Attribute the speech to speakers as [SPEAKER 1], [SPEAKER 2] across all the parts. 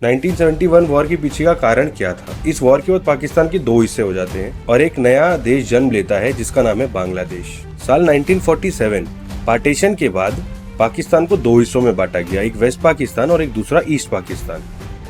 [SPEAKER 1] 1971 war के पीछे का कारण क्या था? इस वॉर के बाद पाकिस्तान के दो हिस्से हो जाते हैं और एक नया देश जन्म लेता है जिसका नाम है बांग्लादेश। साल 1947 पार्टीशन के बाद पाकिस्तान को दो हिस्सों में बांटा गया, एक वेस्ट पाकिस्तान और एक दूसरा ईस्ट पाकिस्तान।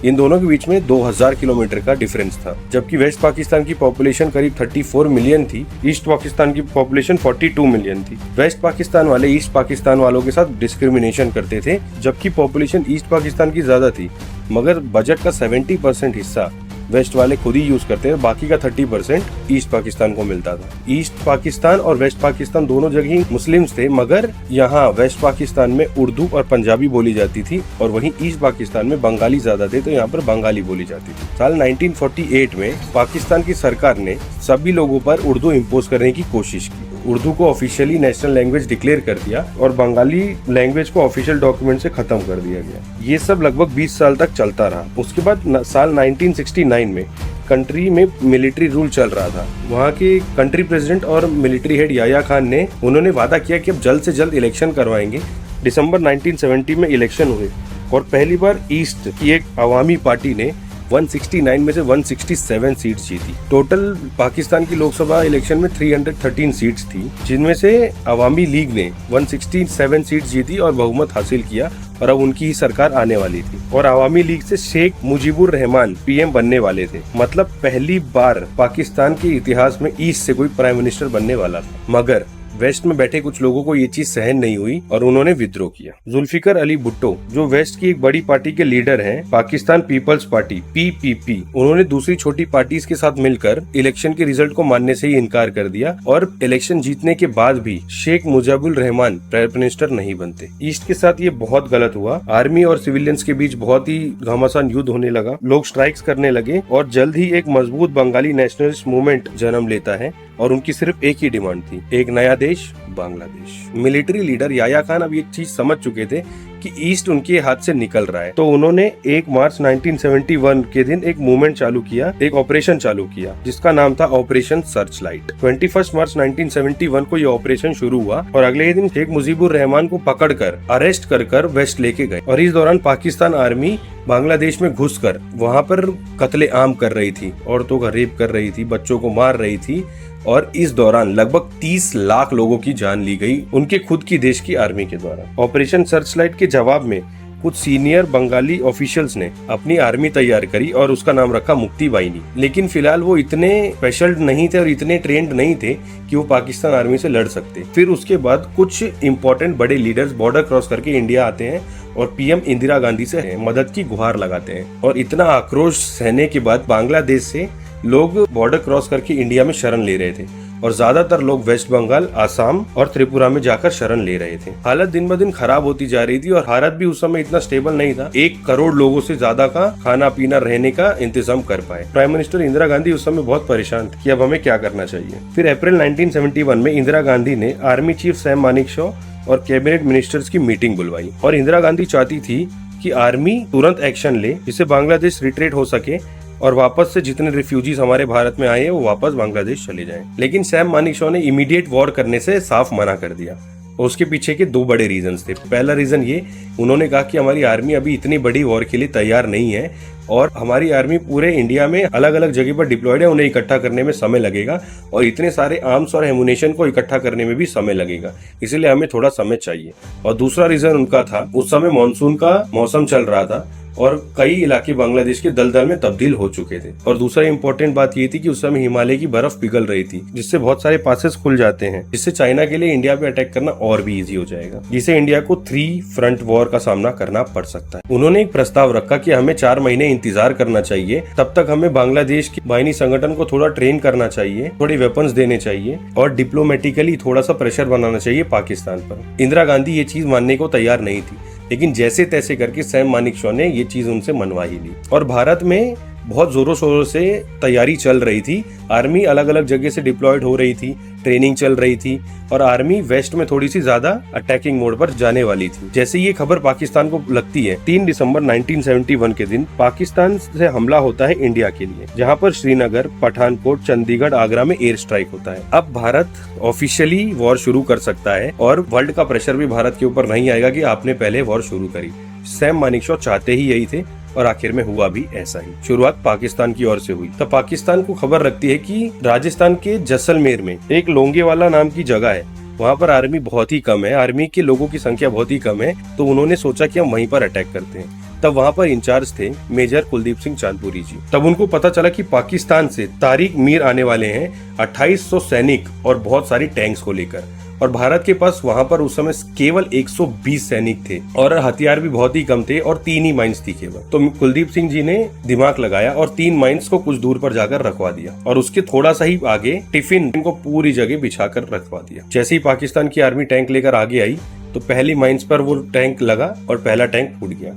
[SPEAKER 1] इन दोनों के बीच में 2000 किलोमीटर का डिफरेंस था। जबकि वेस्ट पाकिस्तान की पॉपुलेशन करीब 34 मिलियन थी, ईस्ट पाकिस्तान की पॉपुलेशन 42 मिलियन थी। वेस्ट पाकिस्तान वाले ईस्ट पाकिस्तान वालों के साथ डिस्क्रिमिनेशन करते थे, जबकि पॉपुलेशन ईस्ट पाकिस्तान की ज्यादा थी, मगर बजट का 70% हिस्सा वेस्ट वाले खुद ही यूज करते हैं, बाकी का 30% ईस्ट पाकिस्तान को मिलता था। ईस्ट पाकिस्तान और वेस्ट पाकिस्तान दोनों जगह मुस्लिम्स थे, मगर यहाँ वेस्ट पाकिस्तान में उर्दू और पंजाबी बोली जाती थी और वहीं ईस्ट पाकिस्तान में बंगाली ज्यादा थे, तो यहाँ पर बंगाली बोली जाती थी। साल 1948 में पाकिस्तान की सरकार ने सभी लोगों पर उर्दू इम्पोज करने की कोशिश की। उर्दू को ऑफिशियली नेशनल लैंग्वेज डिक्लेयर कर दिया और बंगाली लैंग्वेज को ऑफिशियल डॉक्यूमेंट से खत्म कर दिया गया। ये सब लगभग 20 साल तक चलता रहा। उसके बाद साल 1969 में कंट्री में मिलिट्री रूल चल रहा था। वहाँ के कंट्री प्रेसिडेंट और मिलिट्री हेड याह्या खान ने उन्होंने वादा किया कि अब जल्द से जल्द इलेक्शन करवाएंगे। दिसंबर 1970 में इलेक्शन हुए और पहली बार ईस्ट की एक अवामी पार्टी ने 169 में से 167 सीट्स जीती। टोटल पाकिस्तान की लोकसभा इलेक्शन में 313 सीट्स थी, जिनमें से अवामी लीग ने 167 सीट्स जीती और बहुमत हासिल किया और अब उनकी ही सरकार आने वाली थी। और अवामी लीग से शेख मुजीबुर रहमान पीएम बनने वाले थे। मतलब पहली बार पाकिस्तान के इतिहास में ईस्ट से कोई प्राइम मिनिस्टर बनने वाला था। मगर वेस्ट में बैठे कुछ लोगों को ये चीज सहन नहीं हुई और उन्होंने विद्रोह किया। जुल्फिकर अली भुट्टो, जो वेस्ट की एक बड़ी पार्टी के लीडर हैं, पाकिस्तान पीपल्स पार्टी (PPP), उन्होंने दूसरी छोटी पार्टीज के साथ मिलकर इलेक्शन के रिजल्ट को मानने से ही इनकार कर दिया और इलेक्शन जीतने के बाद भी शेख मुजीबुर रहमान प्राइम मिनिस्टर नहीं बनते। ईस्ट के साथ ये बहुत गलत हुआ। आर्मी और सिविलियंस के बीच बहुत ही घमासान युद्ध होने लगा, लोग स्ट्राइक्स करने लगे और जल्द ही एक मजबूत बंगाली नेशनलिस्ट मूवमेंट जन्म लेता है और उनकी सिर्फ एक ही डिमांड थी, एक नया देश बांग्लादेश। मिलिट्री लीडर याह्या खान अब ये चीज समझ चुके थे कि ईस्ट उनके हाथ से निकल रहा है, तो उन्होंने 1 मार्च 1971 के दिन एक मूवमेंट चालू किया, एक ऑपरेशन चालू किया जिसका नाम था ऑपरेशन सर्च लाइट। 21 मार्च 1971 को ये ऑपरेशन शुरू हुआ और अगले ही दिन शेख मुजीबुर रहमान को पकड़कर अरेस्ट कर वेस्ट लेके गए। और इस दौरान पाकिस्तान आर्मी बांग्लादेश में घुसकर वहां पर कत्ले आम कर रही थी, औरतों का रेप कर रही थी, बच्चों को मार रही थी और इस दौरान लगभग 30 लाख लोगों की जान ली गई उनके खुद की देश की आर्मी के द्वारा। ऑपरेशन सर्चलाइट के जवाब में कुछ सीनियर बंगाली ऑफिशियल्स ने अपनी आर्मी तैयार करी और उसका नाम रखा मुक्ति बाहिनी। लेकिन फिलहाल वो इतने स्पेशल नहीं थे और इतने ट्रेंड नहीं थे कि वो पाकिस्तान आर्मी से लड़ सकते। फिर उसके बाद कुछ इंपॉर्टेंट बड़े लीडर्स बॉर्डर क्रॉस करके इंडिया आते हैं और पीएम इंदिरा गांधी से मदद की गुहार लगाते हैं। और इतना आक्रोश सहने के बाद बांग्लादेश से लोग बॉर्डर क्रॉस करके इंडिया में शरण ले रहे थे और ज्यादातर लोग वेस्ट बंगाल, आसाम और त्रिपुरा में जाकर शरण ले रहे थे। हालत दिन ब दिन खराब होती जा रही थी और भारत भी उस समय इतना स्टेबल नहीं था 1 करोड़ लोगों से ज्यादा का खाना पीना रहने का इंतजाम कर पाए। प्राइम मिनिस्टर इंदिरा गांधी उस समय बहुत परेशान थी कि अब हमें क्या करना चाहिए। फिर अप्रैल 1971 में इंदिरा गांधी ने आर्मी चीफ सैम मानेकशॉ और कैबिनेट मिनिस्टर्स की मीटिंग बुलवाई और इंदिरा गांधी चाहती थी कि आर्मी तुरंत एक्शन ले जिससे बांग्लादेश रिट्रीट हो सके और वापस से जितने रिफ्यूजीज हमारे भारत में आए हैं वो वापस बांग्लादेश चले जाएं। लेकिन सैम मानेकशॉ ने इमीडिएट वॉर करने से साफ मना कर दिया। उसके पीछे के 2 बड़े रीजंस थे। पहला रीजन ये, उन्होंने कहा कि हमारी आर्मी अभी इतनी बड़ी वॉर के लिए तैयार नहीं है और हमारी आर्मी पूरे इंडिया में अलग अलग जगह पर डिप्लॉयड है, उन्हें इकट्ठा करने में समय लगेगा और इतने सारे आर्म्स और एमुनेशन को इकट्ठा करने में भी समय लगेगा, इसलिए हमें थोड़ा समय चाहिए। और दूसरा रीजन उनका था, उस समय मानसून का मौसम चल रहा था और कई इलाके बांग्लादेश के दलदल में तब्दील हो चुके थे। और दूसरा इंपॉर्टेंट बात ये थी कि उस समय हिमालय की बर्फ पिघल रही थी जिससे बहुत सारे पासेस खुल जाते हैं, जिससे चाइना के लिए इंडिया पे अटैक करना और भी इजी हो जाएगा, जिसे इंडिया को 3 फ्रंट वॉर का सामना करना पड़ सकता है। उन्होंने एक प्रस्ताव रखा कि हमें 4 महीने इंतजार करना चाहिए, तब तक हमें बांग्लादेश के बाहिनी संगठन को थोड़ा ट्रेन करना चाहिए, थोड़े वेपन्स देने चाहिए और डिप्लोमेटिकली थोड़ा सा प्रेशर बनाना चाहिए पाकिस्तान पर। इंदिरा गांधी ये चीज मानने को तैयार नहीं थी, लेकिन जैसे तैसे करके सैम मानेकशॉ ने ये चीज उनसे मनवा ही ली और भारत में बहुत जोरों शोरों से तैयारी चल रही थी। आर्मी अलग अलग जगह से डिप्लॉयड हो रही थी, ट्रेनिंग चल रही थी और आर्मी वेस्ट में थोड़ी सी ज्यादा अटैकिंग मोड पर जाने वाली थी। जैसे ये खबर पाकिस्तान को लगती है, 3 दिसंबर 1971 के दिन पाकिस्तान से हमला होता है इंडिया के लिए, जहां पर श्रीनगर, पठानकोट, चंडीगढ़, आगरा में एयर स्ट्राइक होता है। अब भारत ऑफिशियली वॉर शुरू कर सकता है और वर्ल्ड का प्रेशर भी भारत के ऊपर नहीं आएगा कि आपने पहले वॉर शुरू करी। सैम मानेकशॉ चाहते ही यही थे और आखिर में हुआ भी ऐसा ही। शुरुआत पाकिस्तान की ओर से हुई। तब पाकिस्तान को खबर रखती है कि राजस्थान के जैसलमेर में एक लोंगेवाला नाम की जगह है, वहाँ पर आर्मी बहुत ही कम है, आर्मी के लोगों की संख्या बहुत ही कम है, तो उन्होंने सोचा कि हम वहीं पर अटैक करते हैं। तब वहाँ पर इंचार्ज थे मेजर कुलदीप सिंह चांदपुरी जी। तब उनको पता चला कि पाकिस्तान से तारिक मीर आने वाले हैं 2800 सैनिक और बहुत सारी टैंक्स को लेकर, और भारत के पास वहाँ पर उस समय केवल 120 सैनिक थे और हथियार भी बहुत ही कम थे और 3 ही माइंस थी केवल। तो कुलदीप सिंह जी ने दिमाग लगाया और 3 माइंस को कुछ दूर पर जाकर रखवा दिया और उसके थोड़ा सा ही आगे टिफिन को पूरी जगह बिछाकर रखवा दिया। जैसे ही पाकिस्तान की आर्मी टैंक लेकर आगे आई तो पहली माइंस पर वो टैंक लगा और पहला टैंक फूट गया।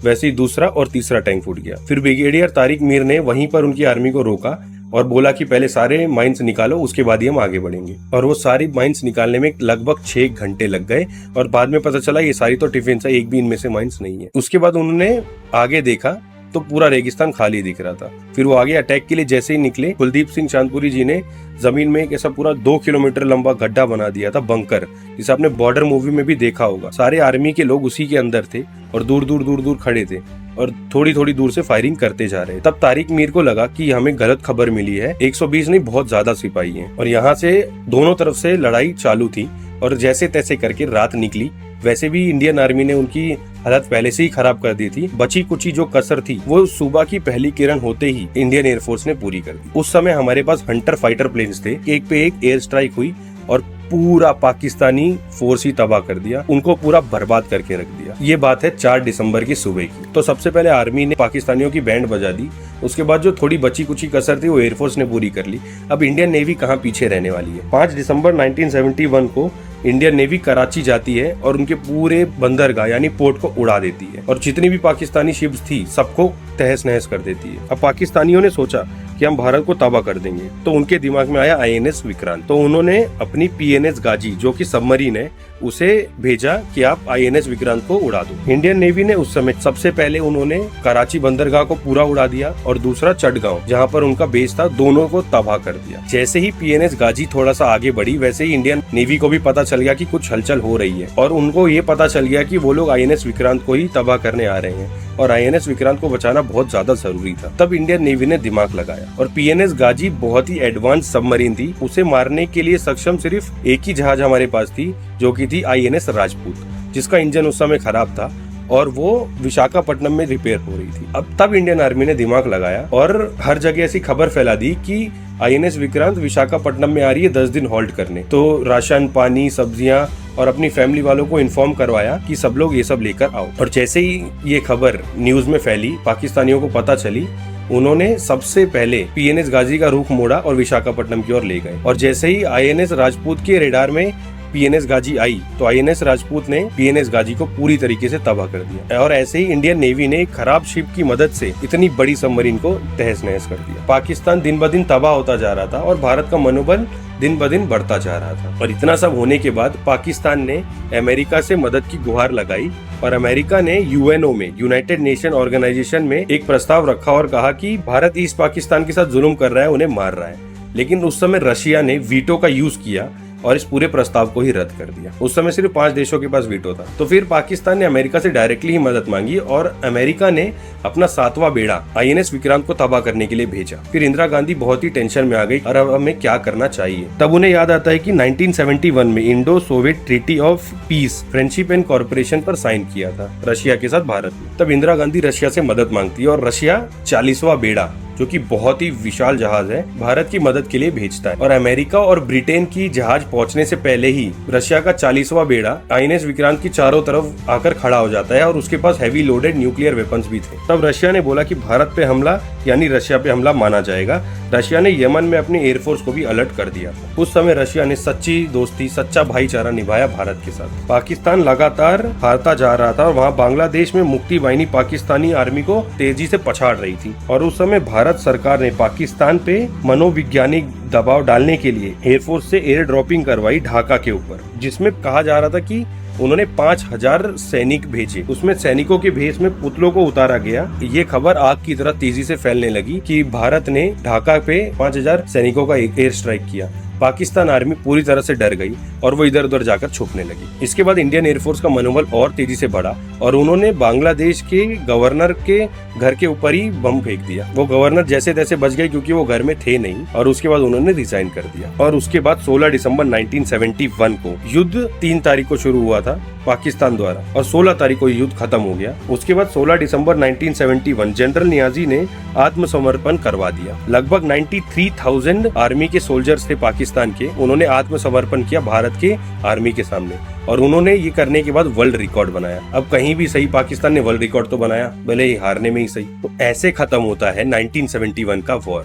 [SPEAKER 1] वैसे ही दूसरा और तीसरा टैंक फूट गया। फिर ब्रिगेडियर तारिक मीर ने वहीं पर उनकी आर्मी को रोका और बोला कि पहले सारे माइंस निकालो, उसके बाद ही हम आगे बढ़ेंगे। और वो सारी माइंस निकालने में लगभग 6 घंटे लग गए और बाद में पता चला ये सारी तो टिफिन है, एक भी इनमें से माइंस नहीं है। उसके बाद उन्होंने आगे देखा तो पूरा रेगिस्तान खाली दिख रहा था। फिर वो आगे अटैक के लिए जैसे ही निकले, कुलदीप सिंह चांदपुरी जी ने जमीन में एक ऐसा पूरा 2 किलोमीटर लंबा गड्ढा बना दिया था, बंकर, जिसे आपने बॉर्डर मूवी में भी देखा होगा। सारे आर्मी के लोग उसी के अंदर थे और दूर दूर खड़े थे और थोड़ी थोड़ी दूर से फायरिंग करते जा रहे। तब तारिक मीर को लगा कि हमें गलत खबर मिली है, 120 नहीं बहुत ज्यादा सिपाही हैं और यहाँ से दोनों तरफ से लड़ाई चालू थी। और जैसे तैसे करके रात निकली। वैसे भी इंडियन आर्मी ने उनकी हालत पहले से ही खराब कर दी थी। बची कुची जो कसर थी वो सुबह की पहली किरण होते ही इंडियन एयरफोर्स ने पूरी कर दी। उस समय हमारे पास हंटर फाइटर प्लेन्स थे, एक पे एक एयर स्ट्राइक हुई और पूरा पाकिस्तानी फोर्स ही तबाह कर दिया, उनको पूरा बर्बाद करके रख दिया। ये बात है 4 दिसंबर की सुबह की। तो सबसे पहले आर्मी ने पाकिस्तानियों की बैंड बजा दी, उसके बाद जो थोड़ी बची कुची कसर थी वो एयरफोर्स ने पूरी कर ली। अब इंडियन नेवी कहाँ पीछे रहने वाली है। 5 दिसंबर 1971 को इंडियन नेवी कराची जाती है और उनके पूरे बंदरगाह यानी पोर्ट को उड़ा देती है और जितनी भी पाकिस्तानी शिप्स थी सबको तहस नहस कर देती है। अब पाकिस्तानियों ने सोचा कि हम भारत को तबाह कर देंगे, तो उनके दिमाग में आया INS विक्रांत। तो उन्होंने अपनी PNS गाजी जो कि सबमरीन है उसे भेजा कि आप INS विक्रांत को उड़ा दो। इंडियन नेवी ने उस समय सबसे पहले उन्होंने कराची बंदरगाह को पूरा उड़ा दिया और दूसरा चटगांव जहां पर उनका बेस था, दोनों को तबाह कर दिया। जैसे ही PNS गाजी थोड़ा सा आगे बढ़ी वैसे ही इंडियन नेवी को भी पता चल गया कि कुछ हलचल हो रही है और उनको ये पता चल गया कि वो लोग INS विक्रांत को ही तबाह करने आ रहे हैं और INS विक्रांत को बचाना बहुत ज्यादा जरूरी था। तब इंडियन नेवी ने दिमाग लगाया और PNS गाजी बहुत ही एडवांस सबमरीन थी, उसे मारने के लिए सक्षम सिर्फ एक ही जहाज हमारे पास थी जो कि थी INS राजपूत, जिसका इंजन उस समय खराब था और वो विशाखापट्टनम में रिपेयर हो रही थी। अब तब इंडियन आर्मी ने दिमाग लगाया और हर जगह ऐसी खबर फैला दी कि INS विक्रांत विशाखापट्टनम में आ रही है 10 दिन होल्ड करने। तो राशन, पानी, सब्जियां और अपनी फैमिली वालों को इन्फॉर्म करवाया कि सब लोग ये सब लेकर आओ। और जैसे ही ये खबर न्यूज में फैली, पाकिस्तानियों को पता चली, उन्होंने सबसे पहले PNS गाजी का रुख मोड़ा और विशाखापट्टनम की ओर ले गए। और जैसे ही INS राजपूत के रेडार में PNS गाजी आई तो INS राजपूत ने PNS गाजी को पूरी तरीके से तबाह कर दिया। और ऐसे ही इंडियन नेवी ने एक खराब शिप की मदद से इतनी बड़ी सबमरीन को तहस नहस कर दिया। पाकिस्तान दिन ब दिन तबाह होता जा रहा था और भारत का मनोबल दिन ब दिन बढ़ता जा रहा था। और इतना सब होने के बाद पाकिस्तान ने अमेरिका से मदद की गुहार लगाई और अमेरिका ने UNO में, यूनाइटेड नेशन ऑर्गेनाइजेशन में एक प्रस्ताव रखा और कहा कि भारत ईस्ट पाकिस्तान के साथ जुल्म कर रहा है, उन्हें मार रहा है। लेकिन उस समय रशिया ने वीटो का यूज किया और इस पूरे प्रस्ताव को ही रद्द कर दिया। उस समय सिर्फ 5 देशों के पास वीटो था। तो फिर पाकिस्तान ने अमेरिका से डायरेक्टली ही मदद मांगी और अमेरिका ने अपना 7वां बेड़ा INS विक्रांत को तबाह करने के लिए भेजा। फिर इंदिरा गांधी बहुत ही टेंशन में आ गई और अब हमें क्या करना चाहिए। तब उन्हें याद आता है कि 1971 में Indo Soviet treaty of peace, friendship and corporation पर साइन किया था रशिया के साथ भारत ने। तब इंदिरा गांधी रशिया से मदद मांगती है और रशिया 40वां बेड़ा, जो कि बहुत ही विशाल जहाज है, भारत की मदद के लिए भेजता है। और अमेरिका और ब्रिटेन की जहाज पहुंचने से पहले ही रशिया का 40वां बेड़ा INS विक्रांत की चारों तरफ आकर खड़ा हो जाता है और उसके पास हैवी लोडेड न्यूक्लियर वेपन्स भी थे। तब रशिया ने बोला कि भारत पे हमला यानी रशिया पे हमला माना जाएगा। रशिया ने यमन में अपने एयरफोर्स को भी अलर्ट कर दिया था। उस समय रशिया ने सच्ची दोस्ती, सच्चा भाईचारा निभाया भारत के साथ। पाकिस्तान लगातार हारता जा रहा था और वहाँ बांग्लादेश में मुक्ति वाहिनी पाकिस्तानी आर्मी को तेजी से पछाड़ रही थी और उस समय भारत सरकार ने पाकिस्तान पे मनोवैज्ञानिक दबाव डालने के लिए एयरफोर्स से एयर ड्रॉपिंग करवाई ढाका के ऊपर, जिसमें कहा जा रहा था कि उन्होंने 5000 सैनिक भेजे। उसमें सैनिकों के भेष में पुतलों को उतारा गया। ये खबर आग की तरह तेजी से फैलने लगी कि भारत ने ढाका पे 5000 सैनिकों का एयर स्ट्राइक किया। पाकिस्तान आर्मी पूरी तरह से डर गई और वो इधर उधर जाकर छुपने लगी। इसके बाद इंडियन एयरफोर्स का मनोबल और तेजी से बढ़ा और उन्होंने बांग्लादेश के गवर्नर के घर के ऊपर ही बम फेंक दिया। वो गवर्नर जैसे तैसे बच गए क्योंकि वो घर में थे नहीं, और उसके बाद उन्होंने रिजाइन कर दिया। और उसके बाद 16 दिसंबर 1971 को युद्ध 3 तारीख को शुरू हुआ था पाकिस्तान द्वारा और 16 तारीख को युद्ध खत्म हो गया। उसके बाद 16 दिसंबर 1971 जनरल नियाजी ने आत्मसमर्पण करवा दिया। लगभग 93,000 आर्मी के सोल्जर्स थे पाकिस्तान के, उन्होंने आत्मसमर्पण किया भारत के आर्मी के सामने और उन्होंने ये करने के बाद वर्ल्ड रिकॉर्ड बनाया। अब कहीं भी सही पाकिस्तान ने वर्ल्ड रिकॉर्ड तो बनाया, भले ही हारने में ही सही। तो ऐसे खत्म होता है 1971 का वॉर।